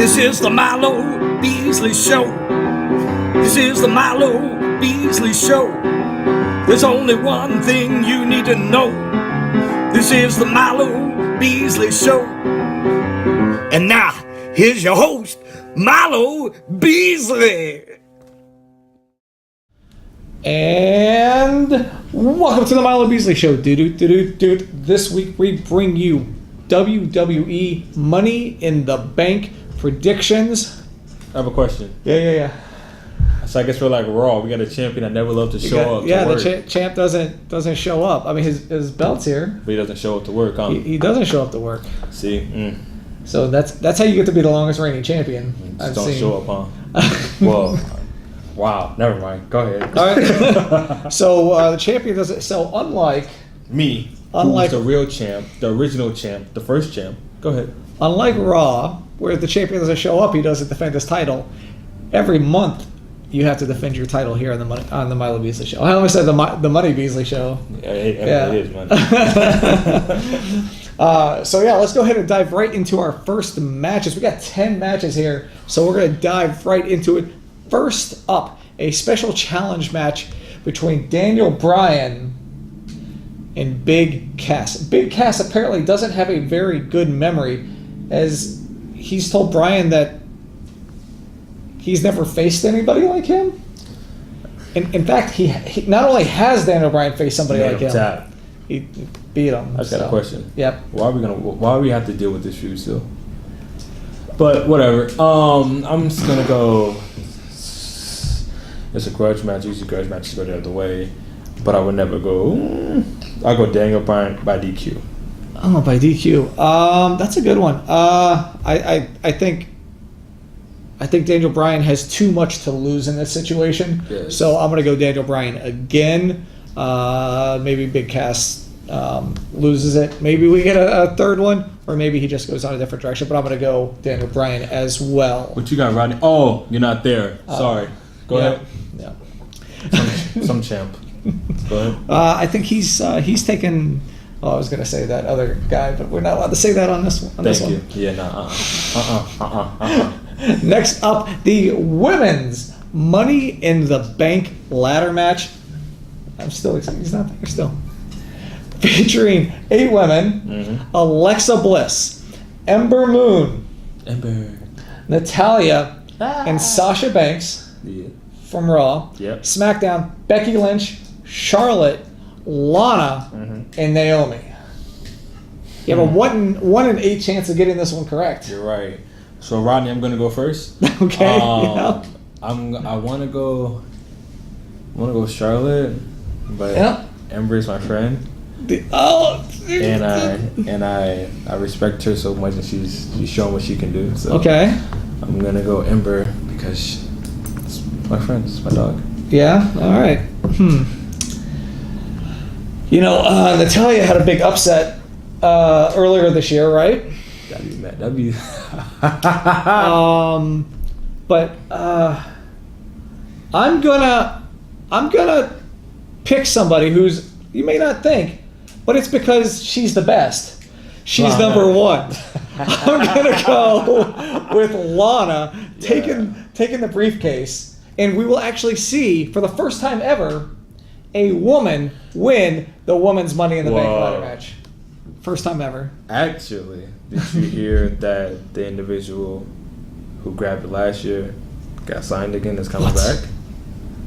This is the Milo Beasley Show. This is the Milo Beasley Show. There's only one thing you need to know. This is the Milo Beasley Show. And now, here's your host, Milo Beasley. And welcome to the Milo Beasley Show. This week we bring you WWE Money in the Bank predictions. I have a question. Yeah. So I guess we're like Raw. We got a champion that never loved to show up. Yeah, to work. the champ doesn't show up. I mean, his belt's here, But he doesn't show up to work. Huh? He doesn't show up to work. See. So that's how you get to be the longest reigning champion. Just don't show up, huh? Well, wow. Never mind. Go ahead. All right. So the champion doesn't. So unlike Me, Unlike- who's the real champ, the original champ, the first champ. Go ahead. unlike Raw, where the champion doesn't show up, he doesn't defend his title. Every month, you have to defend your title here on the Milo Beasley Show. I almost said the Money Beasley Show. Yeah, it is, man. So let's go ahead and dive right into our first matches. We got 10 matches here, so we're going to dive right into it. First up, a special challenge match between Daniel Bryan and Big Cass. Big Cass apparently doesn't have a very good memory, as he's told Bryan that he's never faced anybody like him. In fact, he not only has Daniel Bryan faced somebody like him, he beat him. I just got a question. Yep. Why do we have to deal with this feud still? But whatever. I'm just gonna go. It's a grudge match. Usually grudge matches go the other way, but I would never go. I'll go Daniel Bryan by DQ. Oh, by DQ. That's a good one. I think Daniel Bryan has too much to lose in this situation. Yes. So I'm going to go Daniel Bryan again. Maybe Big Cass loses it. Maybe we get a third one, or maybe he just goes on a different direction. But I'm going to go Daniel Bryan as well. What you got, Rodney? Oh, you're not there. Sorry. Go ahead. Yeah. Some champ. Go ahead. I think he's taken. Oh, I was going to say that other guy, but we're not allowed to say that on this one. Thank you. Yeah, no. Next up, the women's Money in the Bank ladder match. He's not there still. Featuring 8 women: Alexa Bliss, Ember Moon, Natalya, and Sasha Banks from Raw. Yep. SmackDown: Becky Lynch, Charlotte, Lana, and Naomi. You have a 1 in 8 chance of getting this one correct. You're right. So Rodney, I'm gonna go first. Okay. I want to go Charlotte, but Ember my friend, and I respect her so much, and she's shown what she can do. So Okay. I'm gonna go Ember because it's my friend, it's my dog. Yeah. All right. Natalya had a big upset earlier this year, right? That'd be mad. That'd be. But I'm gonna pick somebody who's, you may not think, but it's because she's the best. She's number one. I'm gonna go with Lana taking the briefcase, and we will actually see for the first time ever a woman win the women's Money in the Bank ladder match. First time ever. Actually, did you hear that the individual who grabbed it last year got signed again, is coming back?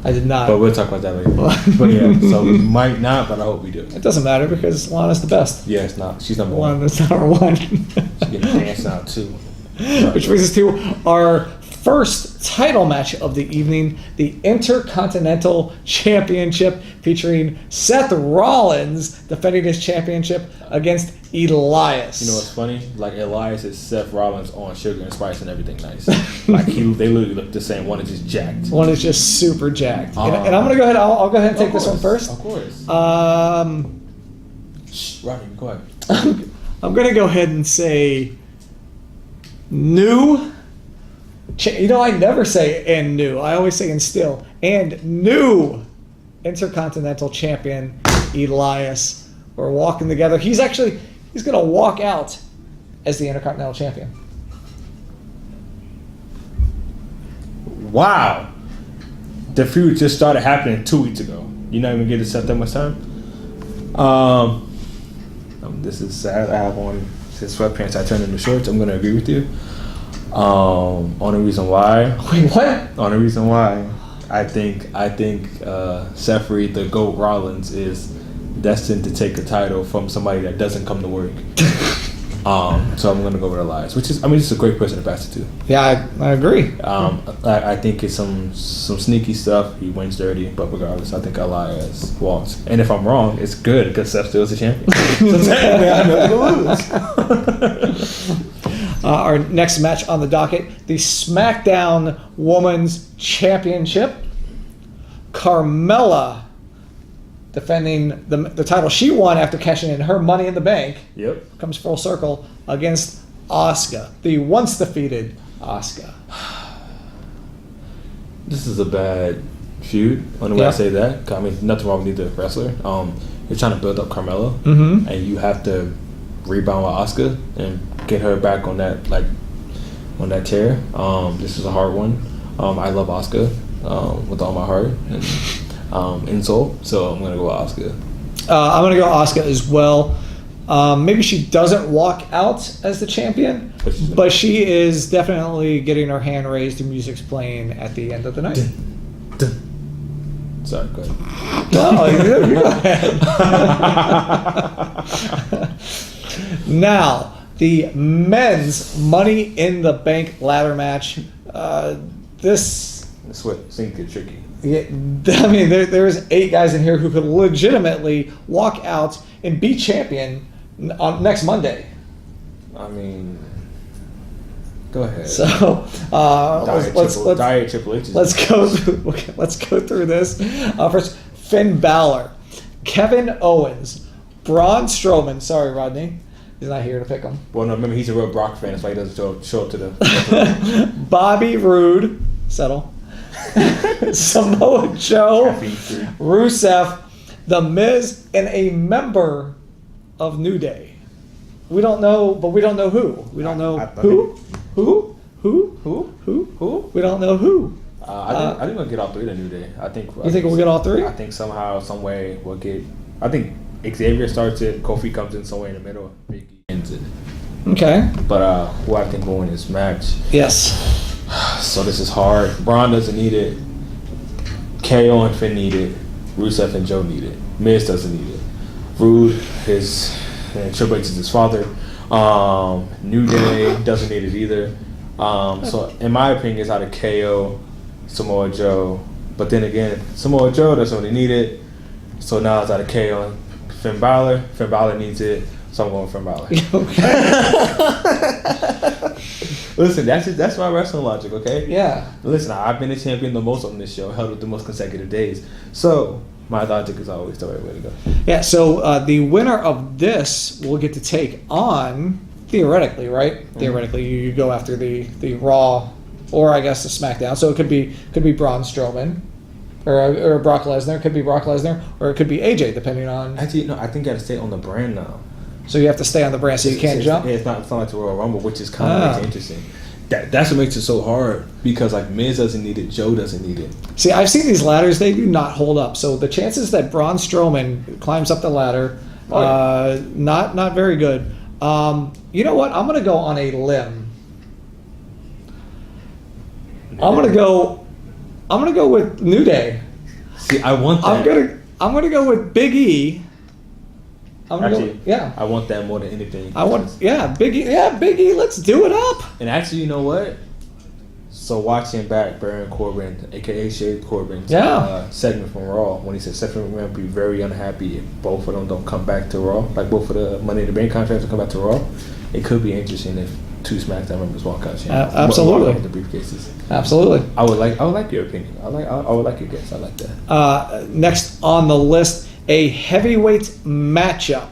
I did not. But we'll talk about that later. But yeah, so we might not, but I hope we do. It doesn't matter because Lana's the best. Yeah, it's not. She's number one. Lana's number one. She's getting danced out too. Which brings us to our first title match of the evening, the Intercontinental Championship, featuring Seth Rollins defending his championship against Elias. You know what's funny? Like Elias is Seth Rollins on sugar and spice and everything nice. Like they literally look the same. One is just jacked. One is just super jacked. And I'm gonna go ahead. I'll go ahead and take this one first. Of course. Rodney, go ahead. I'm gonna go ahead and say new. I never say and new. I always say and still. And new Intercontinental Champion Elias. We're walking together. He's going to walk out as the Intercontinental Champion. wow, the feud just started happening 2 weeks ago. You're not even getting to set that much time. This is sad. I have on his sweatpants. I turned into shorts. I'm gonna agree with you. On the reason why. Wait, what? On the reason why, I think Seth Reed, the GOAT Rollins, is destined to take the title from somebody that doesn't come to work. So I'm gonna go with Elias, which is, it's a great person to pass it to. Yeah, I agree. I think it's some sneaky stuff. He wins dirty, but regardless, I think Elias walks. And if I'm wrong, it's good because Seth still is the champion. So technically, I know to lose. Our next match on the docket, the SmackDown Women's Championship. Carmella defending the title she won after cashing in her Money in the Bank. Yep. Comes full circle against Asuka, the once defeated Asuka. This is a bad feud. Only way I say that. Nothing wrong with either wrestler. You're trying to build up Carmella, and you have to rebound with Asuka and get her back on that tear. This is a hard one. I love Asuka with all my heart and soul, so I'm gonna go with Asuka. I'm gonna go Asuka as well. Maybe she doesn't walk out as the champion, but she is definitely getting her hand raised and music's playing at the end of the night. Sorry, go ahead. No, you go ahead. Now, the men's Money in the Bank ladder match. This That's what things get tricky. Yeah, there's 8 guys in here who could legitimately walk out and be champion on next Monday. Go ahead. So Triple H. Let's go through this. First, Finn Balor, Kevin Owens, Braun Strowman. Sorry, Rodney, he's not here to pick him. Well, no, remember he's a real Brock fan. That's why he doesn't show up to the. Bobby Roode, settle. Samoa Joe, Rusev, The Miz, and a member of New Day. We don't know, but we don't know who. We don't know who. Who? We don't know who. I think we'll get all 3 to New Day. You think we'll get all 3? I think somehow, some way, we'll get. I think Xavier starts it. Kofi comes in somewhere in the middle. Big E ends it. Okay. But who I think will win this match? Yes. So this is hard. Braun doesn't need it. KO and Finn need it. Rusev and Joe need it. Miz doesn't need it. Rude and Triple H is his father. New Day doesn't need it either. So in my opinion, it's out of KO, Samoa Joe. But then again, Samoa Joe doesn't really need it. So now it's out of KO and Finn Balor. Finn Balor needs it. So I'm going Finn Balor. Listen, that's my wrestling logic, okay? Yeah. Listen, I've been a champion the most on this show, held with the most consecutive days. So my logic is always the right way to go. Yeah, so the winner of this will get to take on, theoretically, right? Mm-hmm. Theoretically, you go after the Raw, or I guess the SmackDown. So it could be Braun Strowman, or Brock Lesnar. It could be Brock Lesnar, or it could be AJ, depending on. Actually, no, I think you got to stay on the brand now. So you have to stay on the brand, so you can't jump. Yeah, it's not like the Royal Rumble, which is kind of interesting. That's what makes it so hard, because Miz doesn't need it, Joe doesn't need it. See, I've seen these ladders; they do not hold up. So the chances that Braun Strowman climbs up the ladder, not very good. You know what? I'm going to go on a limb. I'm going to go with New Day. See, I want that. I'm gonna go with Big E. I want that more than anything. Big E. Yeah, Big E. Let's do it up. And actually, you know what? So watching back Baron Corbin, aka Shade Corbin's segment from Raw, when he said Seth MacMahon would be very unhappy if both of them don't come back to Raw, like both of the Money in the Bank contracts will come back to Raw. It could be interesting if 2 SmackDown members walk out. Absolutely. With the briefcases. Absolutely. I would like your opinion. I would like your guess. I like that. Next on the list, a heavyweight matchup.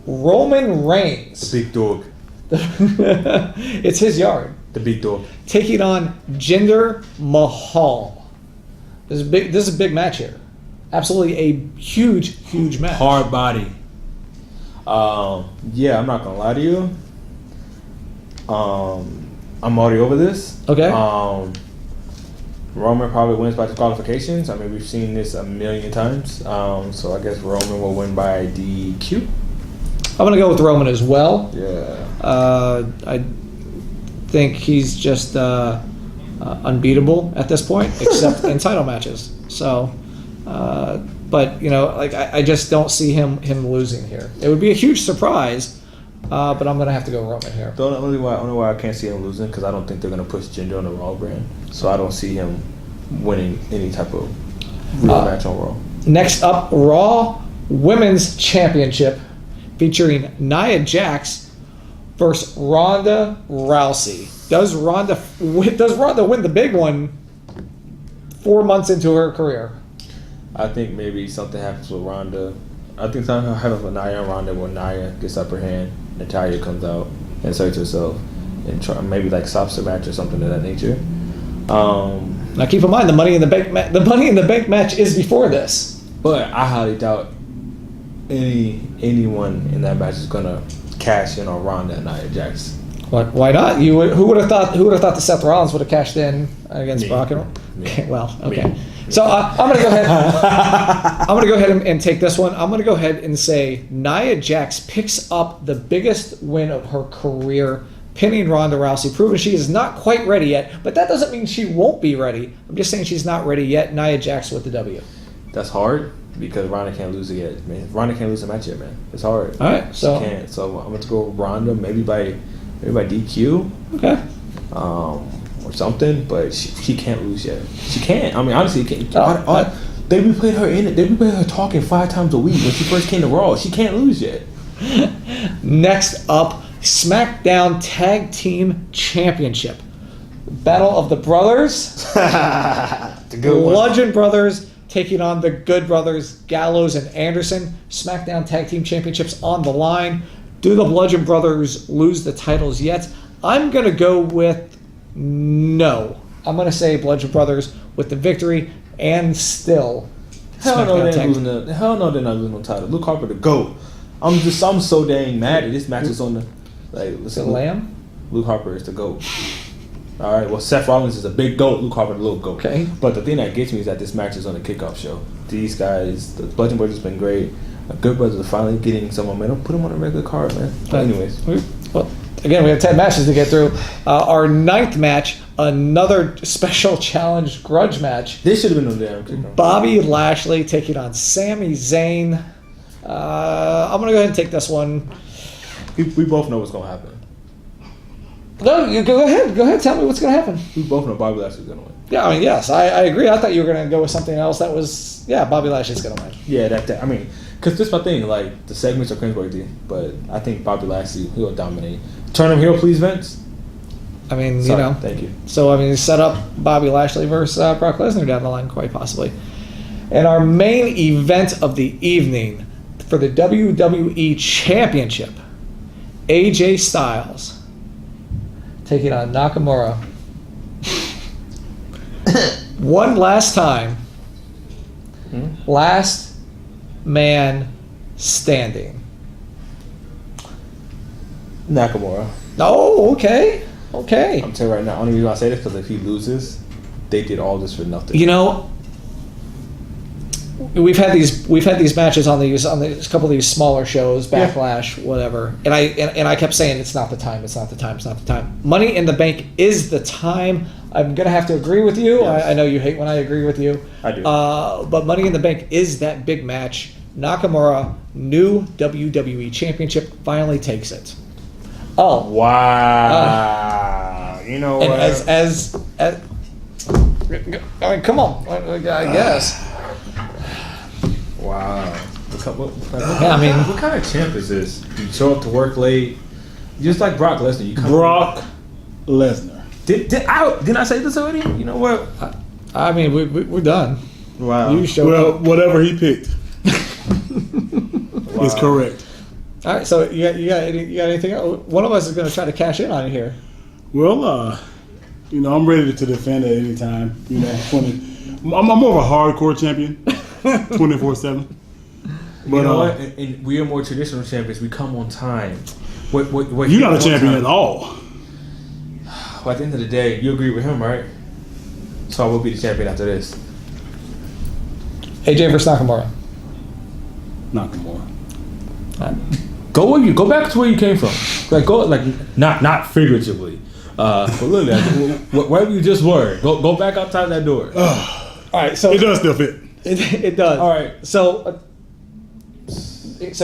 Roman Reigns. The big dog. It's his yard. The big dog. Taking on Jinder Mahal. This is a big match here. Absolutely a huge match. Hard body. I'm not gonna lie to you. I'm already over this. Okay. Roman probably wins by disqualifications. I mean, we've seen this a million times. So I guess Roman will win by DQ. I'm going to go with Roman as well. Yeah. I think he's just unbeatable at this point, except in title matches. So, but like I just don't see him losing here. It would be a huge surprise, but I'm gonna have to go Roman here. The only why I can't see him losing because I don't think they're gonna push Jinder on the Raw brand. So I don't see him winning any type of real match on Raw. Next up, Raw Women's Championship, featuring Nia Jax versus Ronda Rousey. Does Ronda win the big one 4 months into her career? I think maybe something happens with Ronda. I think something happens with Nia and Ronda where Nia gets upper hand, Natalya comes out, inserts herself, and maybe like stops the match or something of that nature. Now keep in mind the Money in the Bank match is before this. But I highly doubt anyone in that match is gonna cash in on Ronda and Nia Jax. Why not? Who would have thought that Seth Rollins would have cashed in against Brock and okay, well, okay. So I'm gonna go ahead. I'm gonna go ahead and take this one. I'm gonna go ahead and say Nia Jax picks up the biggest win of her career, pinning Ronda Rousey, proving she is not quite ready yet. But that doesn't mean she won't be ready. I'm just saying she's not ready yet. Nia Jax with the W. That's hard because Ronda can't lose it yet, man. Ronda can't lose a match yet, man. It's hard. All right, so she can't. So I'm gonna go with Ronda, maybe by DQ. Okay. Or something, but she can't lose yet. She can't. I mean, honestly, can't. They be playing her in it. They be playing her talking 5 times a week when she first came to Raw. She can't lose yet. Next up, SmackDown Tag Team Championship. Battle of the Brothers. The good one. Bludgeon Brothers taking on the Good Brothers, Gallows and Anderson. SmackDown Tag Team Championships on the line. Do the Bludgeon Brothers lose the titles yet? I'm going to go with no. I'm going to say Bludgeon Brothers with the victory and still. Hell no, they're not losing no title. Luke Harper the GOAT. I'm so dang mad that this match is on the listen. Lamb? Luke Harper is the GOAT. All right. Well, Seth Rollins is a big GOAT. Luke Harper the little GOAT. Okay. But the thing that gets me is that this match is on the kickoff show. These guys, the Bludgeon Brothers, have been great. Good Brothers are finally getting some momentum. Put them on a regular card, man. But anyways. Well, again, we have 10 matches to get through. Our 9th match, another special challenge grudge match. This should have been on the damn kickoff. Bobby Lashley taking on Sami Zayn. I'm going to go ahead and take this one. We both know what's going to happen. No, you go ahead. Go ahead. Tell me what's going to happen. We both know Bobby Lashley's going to win. Yeah, I mean, yes, I agree. I thought you were going to go with something else that was, Bobby Lashley's going to win. Yeah, that I mean, because this is my thing. Like, the segments are cringeworthy, but I think Bobby Lashley, he'll dominate. Turn him heel, please, Vince. I mean, Sorry, thank you. So, I mean, set up Bobby Lashley versus Brock Lesnar down the line, quite possibly. And our main event of the evening for the WWE Championship, AJ Styles taking on Nakamura. One last time. Last man standing. Nakamura. Oh, okay. I'm telling you right now, only reason I say this because if he loses, they did all this for nothing. We've had these matches on these couple of these smaller shows, Backlash, whatever, and I kept saying it's not the time. Money in the Bank is the time. I'm gonna have to agree with you. Yes. I know you hate when I agree with you. I do. But Money in the Bank is that big match. Nakamura, new WWE Championship, finally takes it. Oh wow! You know what? As I mean, come on. I guess. Wow. What kind of champ is this? You show up to work late, just like Brock Lesnar. You come Brock Lesnar. Didn't I say this already? You know what? I mean, we're done. Wow. You showed up. Whatever he picked is correct. All right, so you got anything else? One of us is going to try to cash in on it here. Well, I'm ready to defend at any time. I'm more of a hardcore champion, 24/7. But you know what? And we are more traditional champions. We come on time. What you're not a champion at all. Well, at the end of the day, you agree with him, right? So I will be the champion after this. AJ versus Nakamura. Nakamura. Go back to where you came from. Not figuratively. But literally, wherever you just were. Go back outside that door. All right, so It does still fit. it does. All right. So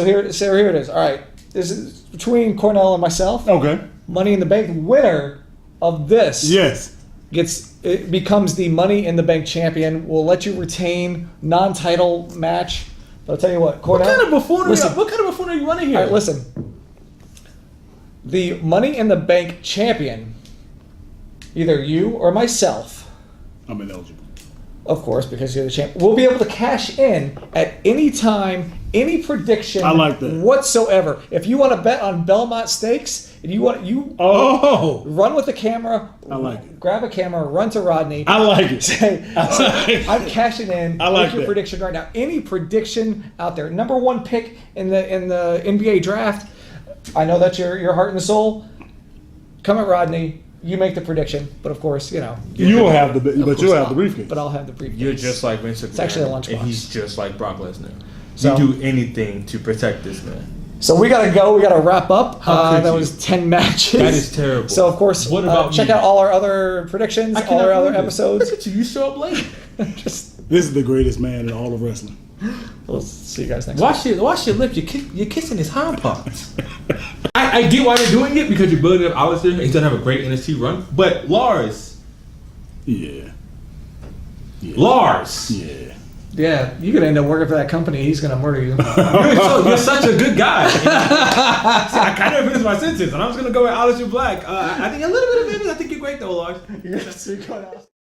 here it is. All right, this is between Cornell and myself. Okay. Money in the Bank winner of this Yes. becomes the Money in the Bank champion. We'll let you retain non-title match. But I'll tell you what, Cornell. What kind of buffoon listen, are you running here? all right, listen. The Money in the Bank champion, either you or myself, I'm ineligible. of course, because you're the champ, will be able to cash in at any time, any prediction I like that. whatsoever. If you want to bet on Belmont Stakes, and you Oh, run with the camera, I like it. grab a camera, run to Rodney. I like it. Say, I like it. I'm cashing in. I like Make your that. prediction right now. Any prediction out there? Number one pick in the NBA draft. I know that's your heart and soul. Come at Rodney. You make the prediction, but of course, You'll have the briefcase. But I'll have the briefcase. You're just like Vince McMahon. It's actually a lunchbox. And he's just like Brock Lesnar. So- You do anything to protect this man. So we gotta go. We gotta wrap up. How could That you? was 10 matches. That is terrible. So of course, What about check me? out all our other predictions, all our other episodes. Look at you. You show up late. Just This is the greatest man in all of wrestling. we'll see you guys next week. Wash your lips. You're kissing his hind parts. I get why they're doing it because you're building up Alistair. He's gonna have a great NXT run. But Lars. Yeah. Lars. Yeah. Yeah, you could end up working for that company. He's gonna murder you. You're such a good guy. See, I kind of finished my sentence, and I was gonna go with Alistair Black. I think a little bit of it. I think you're great though, Lars. You're gonna see